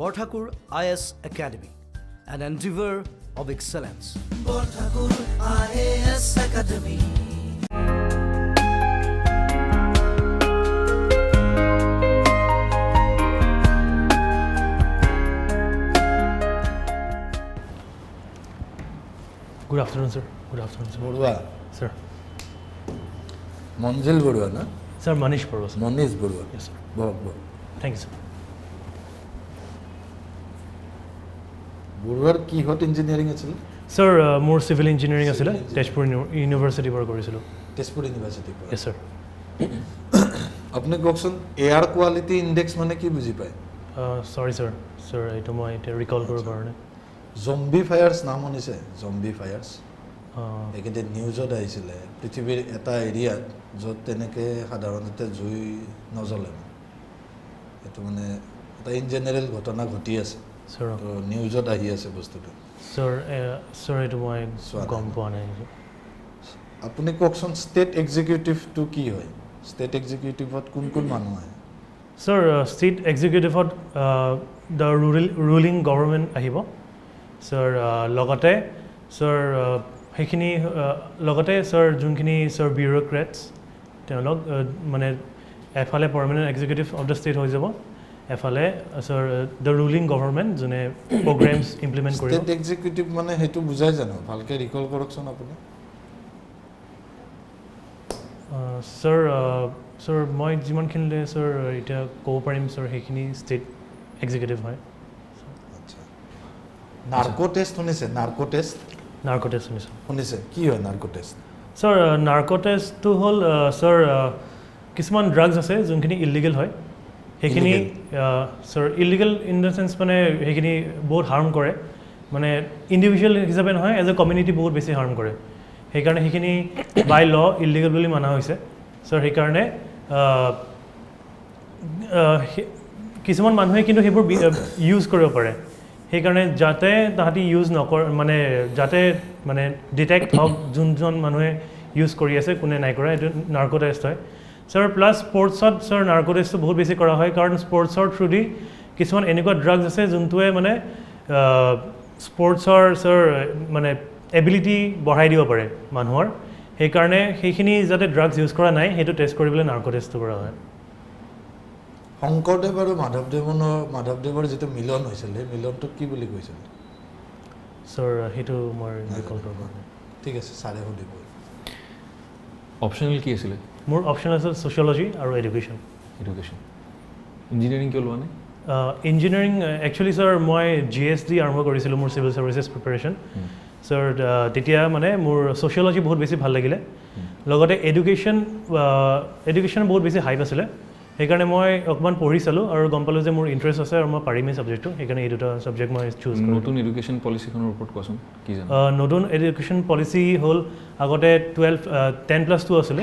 Borthakur IAS Academy, an endeavor of excellence. Borthakur IAS Academy. Good afternoon, sir. Good afternoon, sir. Borua. Sir. Monjil Borua, na? Sir, Manish Borua, sir. Monish Borua. Yes, sir. Borua. Thank you, sir. Boruar কিহত engineering আছিল? Sir, more civil engineering আছিল তেজপুৰ ইউনিভাৰ্চিটিৰ পৰা কৰিছিলোঁ। তেজপুৰ ইউনিভাৰ্চিটিৰ পৰা। Yes, sir. আপুনি কওকচোন এয়াৰ কোৱালিটি ইনডেক্স মানে কি বুজি পায়? Sorry, sir. Sir, এইটো মই এতিয়া ৰিকল কৰিব পৰা নাই। জম্বি ফায়াৰ্ছ নাম শুনিছে? জম্বি ফায়াৰ্ছ এইকেইটা নিউজত আহিছিলে পৃথিৱীৰ এটা এৰিয়াত য'ত তেনেকৈ সাধাৰণতে জুই নজ্বলে এইটো মানে এটা ইন জেনেৰেল ঘটনা ঘটি আছে Sir, তো নিউজত আহি আছে বস্তুটো sir, এইটো মই গম পোৱা নাই। আপুনি কওকচোন ষ্টেট এক্সিকিউটিভটো কি হয়? ষ্টেট এক্সিকিউটিভত কোন কোন মানুহ আহে? Sir, state executive-ত the ruling government আহিব। Sir, লগতে sir সেইখিনি লগতে sir যোনখিনি sir bureaucrats তেওঁলোক মানে এফালে permanent executive of the state হৈ যাব, এফালে sir the ruling government যোনে প্ৰগ্ৰেমছ ইমপ্লিমেণ্ট কৰিব। ষ্টেট এক্সিকিউটিভ মানে সেইটো বুজাই জানো? ভালকৈ ৰিকল কৰকচোন আপুনি। Sir, মই যিমানখিনিলে sir এতিয়া ক'ব পাৰিম sir সেইখিনি ষ্টেট এক্সিকিউটিভ হয়। আচ্ছা, নাৰ্কো টেষ্ট শুনিছে? নাৰ্কো টেষ্ট নাৰ্কো টেষ্ট শুনিছোঁ। শুনিছে? কি হয় নাৰ্কো টেষ্ট? Sir, নাৰ্কো টেষ্টটো হ'ল sir কিছুমান ড্ৰাগছ আছে যোনখিনি ইলিগেল হয়, সেইখিনি sir illegal in the sense মানে সেইখিনি বহুত হাৰ্ম কৰে, মানে ইণ্ডিভিজুৱেল হিচাপে নহয় এজ এ কমিউনিটি বহুত বেছি হাৰ্ম কৰে, সেইকাৰণে সেইখিনি বাই ল ইলিগেল বুলি মানা হৈছে। ছ' সেইকাৰণে কিছুমান মানুহে কিন্তু সেইবোৰ ইউজ কৰিব পাৰে, সেইকাৰণে যাতে তাহাঁতি ইউজ নকৰে মানে যাতে মানে ডিটেক্ট হওক যোনজন মানুহে ইউজ কৰি আছে কোনে নাই কৰা, এইটো নাৰ্কো টেষ্ট হয়। ছাৰ প্লাছ স্পৰ্টছত ছাৰ নাৰ্কো টেষ্টটো বহুত বেছি কৰা হয়, কাৰণ স্পৰ্টছৰ থ্ৰুদি কিছুমান এনেকুৱা ড্ৰাগছ আছে যোনটোৱে মানে স্পৰ্টছৰ ছাৰ মানে এবিলিটি বঢ়াই দিব পাৰে মানুহৰ, সেইকাৰণে সেইখিনি যাতে ড্ৰাগছ ইউজ কৰা নাই সেইটো টেষ্ট কৰিবলৈ নাৰ্কো টেষ্টটো কৰা হয়। শংকৰদেৱ আৰু মাধৱদেৱৰ যিটো মিলন হৈছিল সেই মিলনটোক কি বুলি কৈছিল? ছাৰ সেইটো মই ৰিকল কৰিব পৰা নাই। ঠিক আছে, ছাৰে সুধিব। অপশ্যনেল কি আছিলে? মোৰ অপশ্যন আছিল ছ'চিয়লজি আৰু এডুকেশ্যন। এডুকেশ্যন। ইঞ্জিনিয়াৰিং কিয় লোৱা নাই? ইঞ্জিনিয়াৰিং একচুৱেলি ছাৰ মই GSD আৰম্ভ কৰিছিলোঁ মোৰ চিভিল ছাৰ্ভিচেছ প্ৰিপেৰেশ্যন। ছাৰ তেতিয়া মানে মোৰ ছ'চিয়লজি বহুত বেছি ভাল লাগিলে, লগতে এডুকেশ্যন বহুত বেছি হাইপ আছিলে, সেইকাৰণে মই অকণমান পঢ়ি চালোঁ আৰু গম পালোঁ যে মোৰ ইণ্টাৰেষ্ট আছে আৰু মই পাৰিমেই ছাবজেক্টটো, সেইকাৰণে এই দুটা ছাবজেক্ট মই চুজ কৰিলোঁ। নতুন এডুকেশ্যন পলিচিখনৰ ওপৰত কোৱাচোন কি জানো? নতুন এডুকেশ্যন পলিচি হ'ল আগতে 10+2 আছিলে,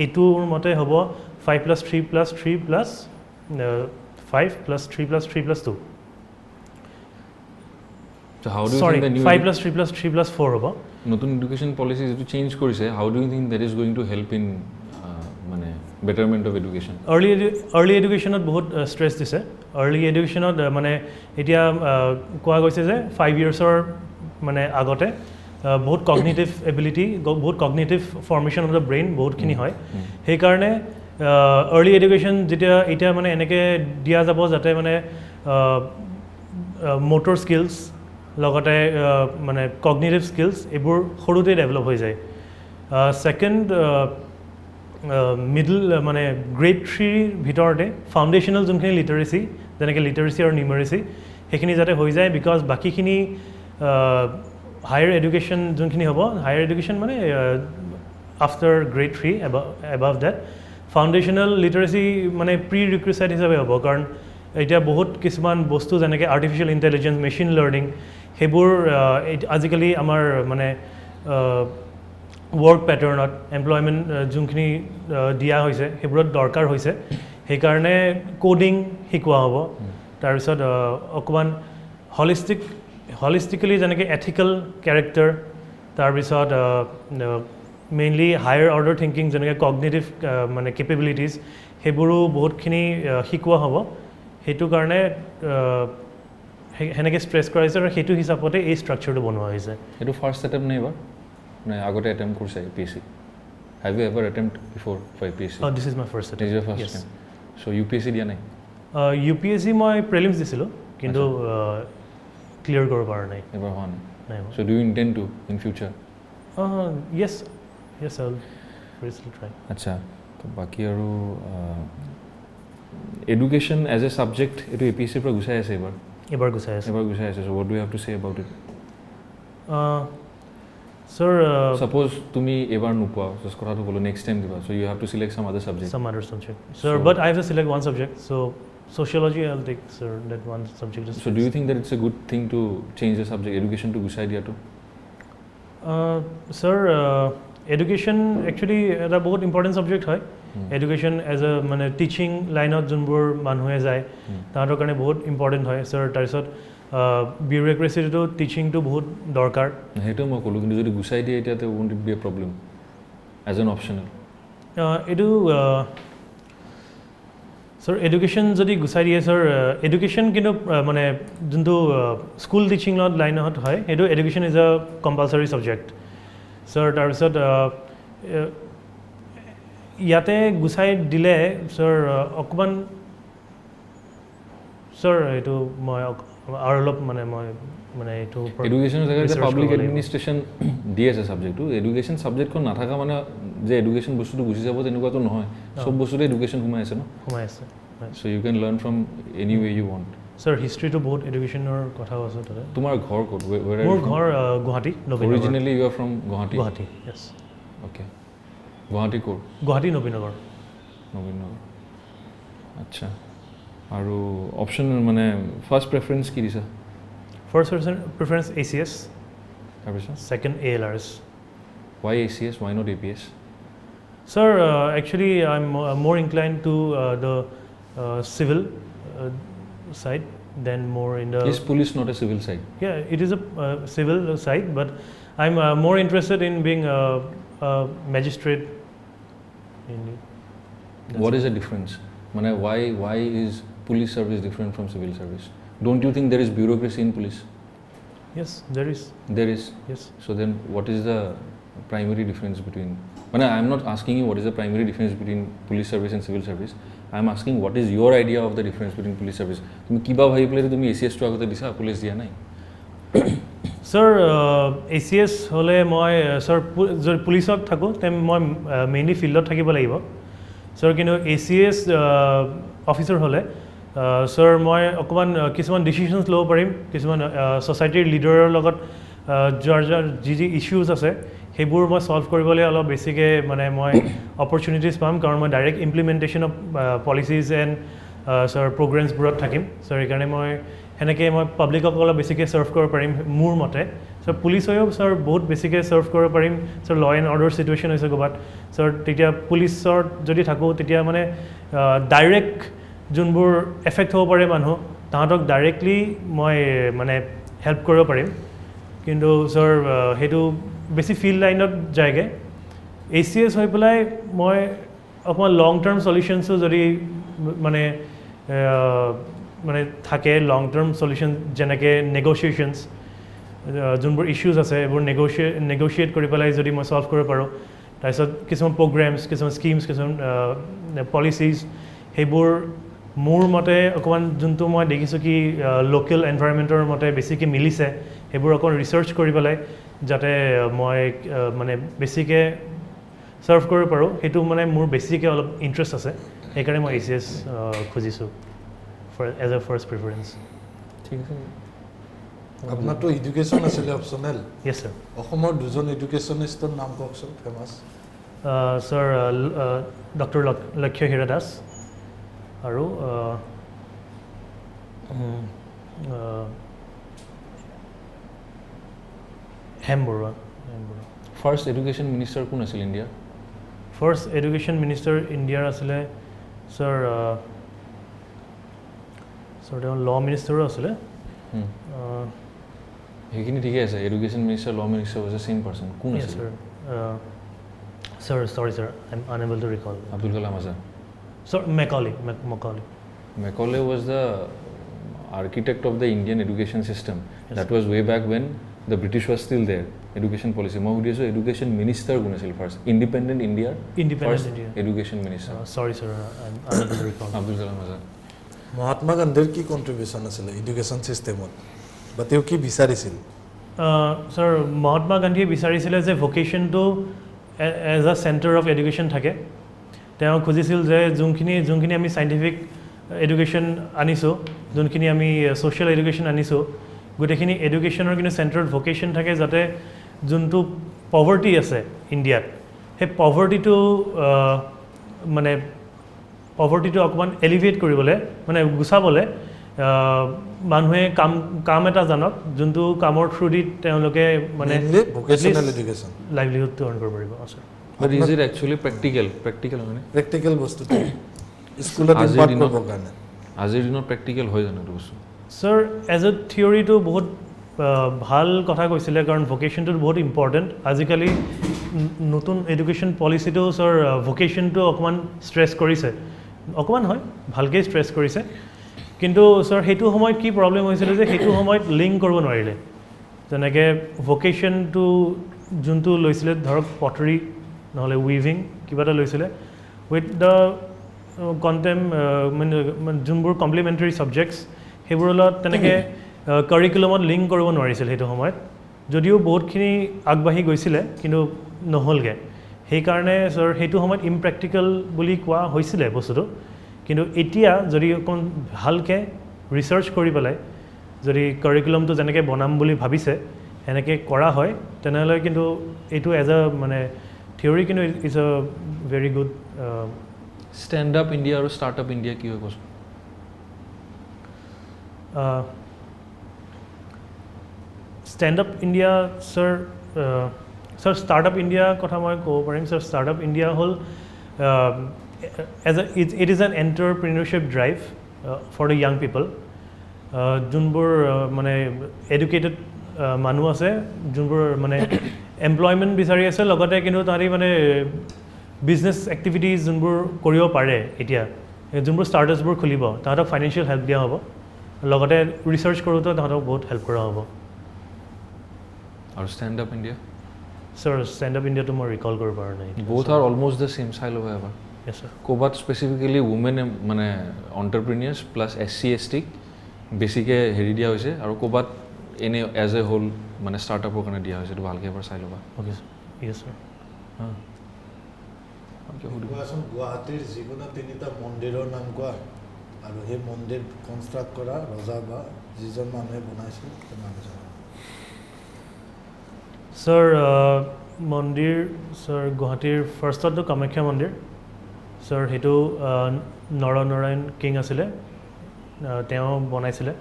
এইটোৰ মতে হ'ব 5+3+3+5+3+3+2। Sorry, 5+3+3+4 হ'ব। নতুন এডুকেশ্যন পলিচি যিটো চেঞ্জ কৰিছে, how do you think that is going to help in মানে বেটাৰমেণ্ট অফ এডুকেশ্যন? আৰ্লি এডুকেশ্যনত বহুত ষ্ট্ৰেছ দিছে। আৰ্লি এডুকেশ্যনত মানে এতিয়া কোৱা গৈছে যে 5 yearsৰ মানে আগতে বহুত কগনিটিভ এবিলিটি, বহুত cognitive formation of the brain বহুতখিনি হয়, সেইকাৰণে আৰ্লি এডুকেশ্যন এতিয়া মানে এনেকৈ দিয়া যাব যাতে মানে মটৰ স্কিলছ লগতে মানে কগনিটিভ স্কিলছ এইবোৰ সৰুতে ডেভেলপ হৈ যায়। ছেকেণ্ড মিডল মানে গ্ৰেড 3ৰ ভিতৰতে ফাউণ্ডেশ্যনেল যোনখিনি লিটাৰেচি যেনেকৈ লিটাৰেচি আৰু নিউমাৰেচি সেইখিনি যাতে হৈ যায়, বিকজ বাকীখিনি হায়াৰ এডুকেশ্যন যোনখিনি হ'ব, হায়াৰ এডুকেশ্যন মানে after grade 3 above that foundational literacy মানে প্ৰি ৰিকুইচাইট হিচাপে হ'ব, কাৰণ এতিয়া বহুত কিছুমান বস্তু যেনেকৈ আৰ্টিফিচিয়েল ইণ্টেলিজেঞ্চ, মেচিন লাৰ্ণিং সেইবোৰ আজিকালি আমাৰ মানে ৱৰ্ক পেটাৰ্ণত এমপ্লয়মেণ্ট যোনখিনি দিয়া হৈছে সেইবোৰত দৰকাৰ হৈছে, সেইকাৰণে কোডিং শিকোৱা হ'ব। তাৰপিছত অকণমান হলিষ্টিকেলি যেনেকৈ এথিকেল কেৰেক্টাৰ, তাৰপিছত মেইনলি হায়াৰ অৰ্ডাৰ থিংকিং যেনেকৈ কগনিটিভ মানে কেপেবিলিটিজ সেইবোৰো বহুতখিনি শিকোৱা হ'ব। সেইটো কাৰণে সেনেকৈ ষ্ট্ৰেছ কৰা হৈছে আৰু সেইটো হিচাপতে এই ষ্ট্ৰাকচাৰটো বনোৱা হৈছে এইটো ফাৰ্ষ্ট এটেম্প নে এইবাৰ নে আগতে এটেম্প কৰিছে APSC have you ever attempt before for APSC this is my first this is your attempt first time so UPSC দিয়া নাই UPSC মই প্ৰিলিমছ দিছিলোঁ কিন্তু ক্লিয়াৰ কৰিব পৰা নাই এবাৰ হোৱা নাই নাই so do you intend to in future yes I'll seriously try আচ্ছা তো বাকি আৰু এডুকেশ্যন এজ এ ছাবজেক্ট এইটো APSC পৰা গুচাই আছে এবাৰ গুচাই আছে so what do you have to say about it sir suppose তুমি এবাৰ নোপোৱা জাস্ট কথাটো ক'লো নেক্সট টাইম দিবা so you have to select some other subject some other subject sir but I have to select one subject so sociology I'll take sir that one subject so do you think that it's a good thing to change the subject education to গুচাই দিয়াটো sir education actually এটা বহুত important subject হয় education as a মানে teaching লাইনত যোনবোৰ মানুহে যায় তাহাঁতৰ কাৰণে বহুত ইম্পৰ্টেণ্ট হয় ছাৰ তাৰপিছত বিউৰ'ক্ৰেচিটো টিচিংটো বহুত দৰকাৰ সেইটো মই ক'লোঁ কিন্তু যদি গুচাই দিয়ে এতিয়াতে won't it be a problem as an optional এইটো ছাৰ এডুকেশ্যন যদি গুচাই দিয়ে ছাৰ এডুকেশ্যন কিন্তু মানে যোনটো স্কুল টিচিঙত লাইনত হয় সেইটো education is a compulsory subject sir তাৰপিছত ইয়াতে গুচাই দিলে ছাৰ অকণমান ছাৰ এইটো মই আৰু অলপ মানে মই মানে এইটো এডুকেশ্যনৰ জেগাত পাব্লিক এডমিনিষ্ট্ৰেশ্যন দি আছে ছাবজেক্টটো এডুকেশ্যন ছাবজেক্টখন নাথাকা মানে যে এডুকেশ্যন বস্তুটো গুচি যাব তেনেকুৱাতো নহয় চব বস্তুতে এডুকেশ্যন সোমাই আছে ন সোমাই আছে so' you can learn from any way you want sir হিষ্ট্ৰীটো বহুত এডুকেশ্যনৰ কথাও আছে তাতে তোমাৰ ঘৰ ক'ত মোৰ ঘৰ Guwahati originally you are from Guwahati yes okay Guwahati ক'ত গুৱাহাটী নবীনগৰ আচ্ছা আৰু অপশ্যন মানে ফাৰ্ষ্ট প্ৰেফাৰেঞ্চ কি দিছা ফাৰ্ষ্ট প্ৰিফাৰেঞ্চ ACS তাৰপিছত second ALRS why ACS why not APS sir actually I'm more inclined to the civil side than more in the is police not a civil side yeah it is a civil side but I'm more interested in being a magistrate what is the difference mane why is police service different from civil service don't you think there is bureaucracy in police yes there is yes so then what is the primary difference between I'm not asking you what is the primary difference between police service and civil service I'm asking what is your idea of the difference between police service tumi kiba bhabi pele tumi ACS to agote disa police dia nai sir ACS hole moi sir jodi police ok thaku tem moi mainly field ot thakibo lagibo sir kinu ACS officer hole sir moi okman kisuman decisions lobo parim kisuman society leader logot jar ji issues ase সেইবোৰ মই solve কৰিবলৈ অলপ বেছিকৈ মানে মই opportunities পাম কাৰণ মই direct implementation of policies and sir প্ৰগ্ৰেমছবোৰত থাকিম ছাৰ সেইকাৰণে মই সেনেকৈ মই পাব্লিকক অলপ বেছিকৈ ছাৰ্ভ কৰিব পাৰিম মোৰ মতে ছাৰ পুলিচ হৈও ছাৰ বহুত বেছিকৈ ছাৰ্ভ কৰিব পাৰিম ছাৰ ল' এণ্ড অৰ্ডাৰ চিটুৱেশ্যন হৈছে ক'ৰবাত ছাৰ তেতিয়া পুলিচত যদি থাকোঁ তেতিয়া মানে ডাইৰেক্ট যোনবোৰ এফেক্ট হ'ব পাৰে মানুহ তাহাঁতক ডাইৰেক্টলি মই মানে হেল্প কৰিব পাৰিম কিন্তু ছাৰ সেইটো বেছি ফিল্ড লাইনত যায়গৈ ACS হৈ পেলাই মই অকণমান লং টাৰ্ম চলিউশ্যনছো যদি মানে মানে থাকে লং টাৰ্ম চলিউশ্যন যেনেকৈ নেগ'চিয়েশ্যনছ যোনবোৰ ইছ্যুজ আছে এইবোৰ নেগ'চিয়েট কৰি পেলাই যদি মই ছল্ভ কৰিব পাৰোঁ তাৰপিছত কিছুমান প্ৰগ্ৰেমছ কিছুমান স্কিমছ কিছুমান পলিচিজ সেইবোৰ মোৰ মতে অকণমান যোনটো মই দেখিছোঁ কি লোকেল এনভাইৰনমেণ্টৰ মতে বেছিকৈ মিলিছে সেইবোৰ অকণমান ৰিচাৰ্চ কৰি পেলাই যাতে মই মানে বেছিকৈ ছাৰ্ভ কৰিব পাৰোঁ সেইটো মানে মোৰ বেছিকৈ অলপ ইণ্টাৰেষ্ট আছে সেইকাৰণে মই ACS খুজিছোঁ এজ এ ফাৰ্ষ্ট প্ৰিফাৰেঞ্চ ঠিক আছে আপোনাৰতো এডুকেশ্যন আছিলে অপশ্যনেল য়েছ ছাৰ অসমৰ দুজন এডুকেশ্যনিষ্টৰ নাম কওকচোন ফেমাছ ছাৰ ডক্টৰ লক্ষ্য হীৰা দাস আৰু Hem Baruah first education minister কোন আছিল ইণ্ডিয়াৰ ফাৰ্ষ্ট এডুকেশ্যন মিনিষ্টাৰ ইণ্ডিয়াৰ আছিলে ছাৰ তেওঁ ল' মিনিষ্টাৰো আছিলে সেইখিনি ঠিকে আছে এডুকেশ্যন মিনিষ্টাৰ ল' minister was the same person কোন আছিল sir sorry sir I'm unable to recall Abdul Kalam Azad sir Macaulay Macaulay was the architect of the Indian education system. That was way back when the British was still there. Education policy. মই সুধি আছোঁ education minister কোন আছিল first? Independent India. Independent first India. Education minister. Sorry, sir. I'm unable to recall. Abdul Kalam Azad. Mahatma গান্ধীৰ কি contribution আছিলে education ছিষ্টেমত বা তেওঁ কি বিচাৰিছিল ছাৰ মহাত্মা গান্ধীয়ে বিচাৰিছিলে যে ভকেশ্যনটো as a centre of education থাকে তেওঁ খুজিছিল যে যোনখিনি আমি চাইণ্টিফিক এডুকেশ্যন আনিছোঁ যোনখিনি আমি ছ'চিয়েল এডুকেশ্যন আনিছোঁ গোটেইখিনি এডুকেশ্যনৰ কিন্তু চেণ্টাৰত ভকেশ্যন থাকে যাতে যোনটো পভাৰ্টি আছে ইণ্ডিয়াত সেই পভাৰ্টিটো মানে পভাৰ্টিটো অকণমান এলিভেট কৰিবলৈ মানে গুচাবলৈ মানুহে কাম এটা জানক যোনটো কামৰ থ্ৰুদি তেওঁলোকে মানে ভোকেশ্যনেল এডুকেশ্যন লাইভলিহুডটো আৰ্ণ কৰিব পাৰিব sir But is it actually practical মানে প্ৰেক্টিকেল বস্তুটো স্কুলত ইম্পাৰ্ট কৰিবৰ কাৰণে আজিৰ দিনত প্ৰেক্টিকেল হয় জানো এইটো বস্তু ছাৰ এজ এ থিয়ৰিটো বহুত ভাল কথা কৈছিলে কাৰণ ভকেশ্যনটো বহুত ইম্পৰ্টেণ্ট আজিকালি নতুন এডুকেশ্যন পলিচিটো ছাৰ ভকেশ্যনটো অকণমান ষ্ট্ৰেছ কৰিছে অকণমান হয় ভালকৈ ষ্ট্ৰেছ কৰিছে কিন্তু ছাৰ সেইটো সময়ত কি প্ৰব্লেম হৈছিলে যে সেইটো সময়ত লিংক কৰিব নোৱাৰিলে যেনেকৈ ভকেশ্যনটো যোনটো লৈছিলে ধৰক পটাৰী নহ'লে উইভিং কিবা এটা লৈছিলে উইথ দ্য মানে যোনবোৰ কমপ্লিমেণ্টাৰী ছাবজেক্টছ সেইবোৰৰ লগত তেনেকৈ কাৰিকুলামত লিংক কৰিব নোৱাৰিছিল সেইটো সময়ত যদিও বহুতখিনি আগবাঢ়ি গৈছিলে কিন্তু নহ'লগৈ সেইকাৰণে ছাৰ সেইটো সময়ত ইমপ্ৰেক্টিকেল বুলি কোৱা হৈছিলে বস্তুটো কিন্তু এতিয়া যদি অকণ ভালকৈ ৰিচাৰ্চ কৰি পেলাই যদি কাৰিকুলামটো যেনেকৈ বনাম বুলি ভাবিছে সেনেকৈ কৰা হয় তেনেহ'লে কিন্তু এইটো এজ এ মানে থিয়ৰী কিন্তু is a very good stand up India আৰু ষ্টাৰ্ট আপ ইণ্ডিয়া কি হয় কৈছোঁ stand up India sir start up India কথা মই ক'ব পাৰিম ছাৰ ষ্টাৰ্ট আপ ইণ্ডিয়া হ'ল it is an entrepreneurship drive for the young people যোনবোৰ মানে এডুকেটেড মানুহ আছে যোনবোৰ মানে এমপ্লয়মেণ্ট বিচাৰি আছে লগতে কিন্তু তাহাঁতি মানে বিজনেছ এক্টিভিটিজ যোনবোৰ কৰিব পাৰে এতিয়া যোনবোৰ ষ্টাৰ্টাৰ্ছবোৰ খুলিব তাহাঁতক ফাইনেন্সিয়েল হেল্প দিয়া হ'ব লগতে ৰিচাৰ্চ কৰোঁতেও তাহাঁতক বহুত হেল্প কৰা হ'ব আৰু stand up India sir stand up ইণ্ডিয়াটো মই ৰিকল কৰিব পৰা নাই both are almost the same চাই ল'ব এবাৰ yes sir ক'ৰবাত স্পেচিফিকেলি উমেন মানে অণ্টাৰপ্ৰিনিয়াৰ্ছ প্লাছ SC/ST বেছিকৈ হেৰি দিয়া হৈছে আৰু ক'ৰবাত এনে এজ এ হোল মানে ষ্টাৰ্টআপৰ কাৰণে দিয়া হৈছে এইটো ভালকৈ এবাৰ চাই ল'বা okay sir yes sir কোৱাচোন গুৱাহাটীৰ যিকোনো তিনিটা মন্দিৰৰ নাম কোৱা আৰু সেই মন্দিৰ কনষ্ট্ৰাক্ট কৰা ৰজা বা যিজন মানুহে বনাইছিল সেই মানুহজন ছাৰ মন্দিৰ ছাৰ গুৱাহাটীৰ ফাৰ্ষ্টতটো কামাখ্যা মন্দিৰ ছাৰ সেইটো নৰনাৰায়ণ কিং আছিলে তেওঁ বনাইছিলে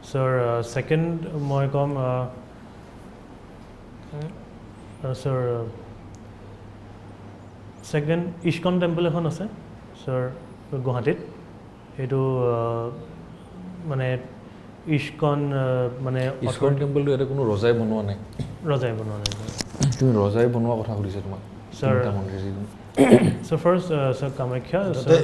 ছাৰ ছেকেণ্ড মই ক'ম ছাৰ ছেকেণ্ড ইস্কন টেম্পল এখন আছে ছাৰ গুৱাহাটীত সেইটো মানে ইস্কন মানে ইস্কন টেম্পলটো ইয়াতে কোনো ৰজাই বনোৱা নাই ৰজাই বনোৱা নাই তুমি ৰজাই বনোৱা কথা সুধিছে তোমাক ছাৰ মন্দিৰ ছাৰ ফাৰ্ষ্ট ছাৰ কামাখ্যা তাতে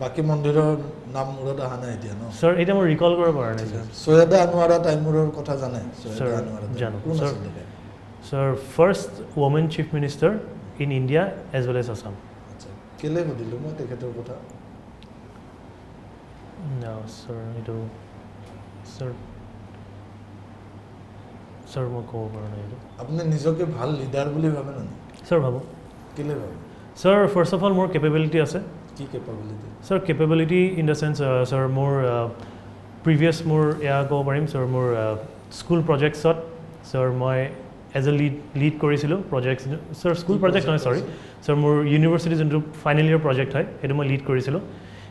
বাকী মন্দিৰৰ নাম মূৰত অহা নাই এতিয়া ন ছাৰ এতিয়া মই ৰিকল কৰিব পৰা নাই ছাৰ চৈয়দা আনোৱাৰা টাইমুৰৰ কথা জানে ছাৰ আনোৱাৰা জানো কোন ছাৰ আছিল তেখেত? Sir first women chief minister in India as well as Assam আচ্ছা কেলৈ সুধিলোঁ মই তেখেতৰ কথা ছাৰ এইটো ছাৰ ছাৰ মই ক'ব পৰা নাই এইটো আপুনি নিজকে ভাল লিডাৰ বুলি ভাবে নে ছাৰ ভাবোঁ কেলৈ ভাবে ছাৰ ফাৰ্ষ্ট অফ অল মোৰ কেপেবিলিটি আছে কি capability sir capability in the sense sir মোৰ প্ৰিভিয়াছ মোৰ এয়া ক'ব পাৰিম ছাৰ মোৰ স্কুল প্ৰজেক্টছত ছাৰ মই এজ এ লিড কৰিছিলোঁ প্ৰজেক্ট ছাৰ স্কুল প্ৰজেক্ট নহয় চৰি ছাৰ মোৰ ইউনিভাৰ্চিটি যোনটো ফাইনেল ইয়েৰ প্ৰজেক্ট হয় সেইটো মই লিড কৰিছিলোঁ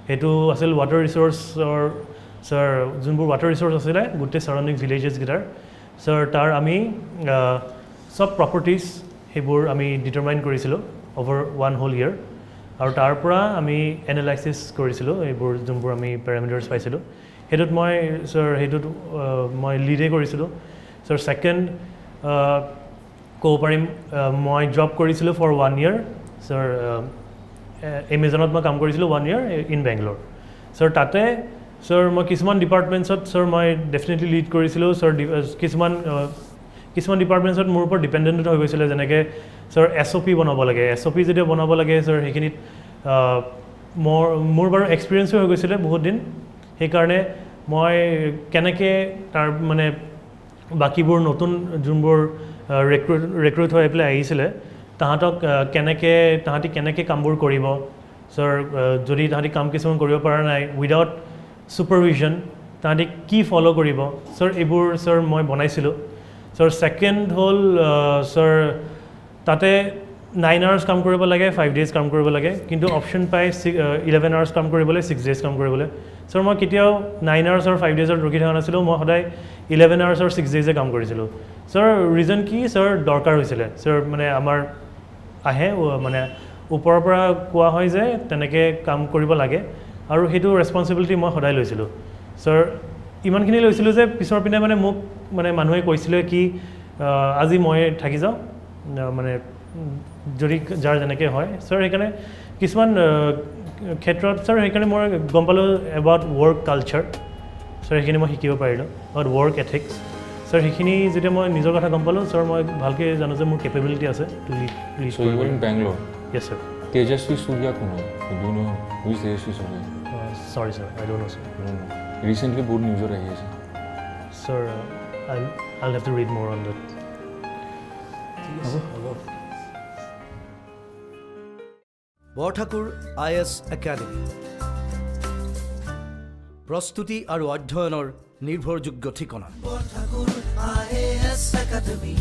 সেইটো আছিল ৱাটাৰ ৰিচোৰ্চৰ ছাৰ যোনবোৰ ৱাটাৰ ৰিচোৰ্চ আছিলে গোটেই চাৰাউণ্ডিং ভিলেজেছকেইটাৰ ছাৰ তাৰ আমি চব প্ৰপাৰ্টিজ সেইবোৰ আমি ডিটাৰমাইন কৰিছিলোঁ অভাৰ ওৱান হোল ইয়েৰ আৰু তাৰ পৰা আমি এনালাইচিছ কৰিছিলোঁ এইবোৰ যোনবোৰ আমি পেৰামিটাৰ্ছ পাইছিলোঁ সেইটোত মই ছাৰ সেইটোত মই লিডেই কৰিছিলোঁ ছাৰ ছেকেণ্ড ক'ব পাৰিম মই জব কৰিছিলোঁ ফৰ 1 year ছাৰ এমেজনত মই কাম কৰিছিলোঁ 1 year ইন বেংগলোৰ ছাৰ তাতে ছাৰ মই কিছুমান ডিপাৰ্টমেণ্টছত ছাৰ মই ডেফিনেটলি লিড কৰিছিলোঁ ছাৰ কিছুমান ডিপাৰ্টমেণ্টছত মোৰ ওপৰত ডিপেণ্ডেণ্ট হৈ গৈছিলে যেনেকৈ ছাৰ SOP বনাব লাগে SOP যেতিয়া বনাব লাগে ছাৰ সেইখিনিত মোৰ বাৰু এক্সপিৰিয়েঞ্চো হৈ গৈছিলে বহুত দিন সেইকাৰণে মই কেনেকৈ তাৰ মানে বাকীবোৰ নতুন যোনবোৰ ৰেক্ৰুট হৈ পেলাই আহিছিলে তাহাঁতি কেনেকৈ কামবোৰ কৰিব ছাৰ যদি তাহাঁতি কাম কিছুমান কৰিব পৰা নাই উইদাউট ছুপাৰভিজন তাহাঁতি কি ফ'ল' কৰিব ছাৰ এইবোৰ ছাৰ মই বনাইছিলোঁ ছাৰ ছেকেণ্ড হ'ল ছাৰ তাতে 9 hours কাম কৰিব লাগে 5 days কাম কৰিব লাগে কিন্তু অপশ্যন পায় 11 hours কাম কৰিবলৈ 6 days কাম কৰিবলৈ ছাৰ মই কেতিয়াও 9 hours আৰু 5 days ৰখি থকা নাছিলোঁ মই সদায় 11 hours আৰু 6 days কাম কৰিছিলোঁ ছাৰ ৰিজন কি ছাৰ দৰকাৰ হৈছিলে ছাৰ মানে আমাৰ আহে মানে ওপৰৰ পৰা কোৱা হয় যে তেনেকৈ কাম কৰিব লাগে আৰু সেইটো ৰেছপনচিবিলিটি মই সদায় লৈছিলোঁ ছাৰ ইমানখিনি লৈছিলোঁ যে পিছৰ পিনে মানে মোক মানে মানুহে কৈছিলে কি আজি মই থাকি যাওঁ মানে যদি যাৰ যেনেকৈ হয় ছাৰ সেইকাৰণে কিছুমান ক্ষেত্ৰত ছাৰ সেইকাৰণে মই গম পালোঁ এবাউট ৱৰ্ক কালচাৰ ছাৰ সেইখিনি মই শিকিব পাৰিলোঁ এবাউট ৱৰ্ক এথিক্স ছাৰ সেইখিনি যেতিয়া মই নিজৰ কথা গম পালোঁ ছাৰ মই ভালকৈ জানো যে মোৰ কেপেবিলিটি আছে to lead So you were in Bangalore. Yes, sir. Tejasvi Surya কোন হয়? Do you know who is Tejasvi Surya? Sorry, sir. I don't know, sir. No. Recently বহুত নিউজত আহি আছে Sir, I'll have to read more on that. হ'ব Borthakur IAS academy প্ৰস্তুতি আৰু অধ্যয়নৰ নিৰ্ভৰযোগ্য ঠিকনা বৰঠাকুৰ IAS একাডেমি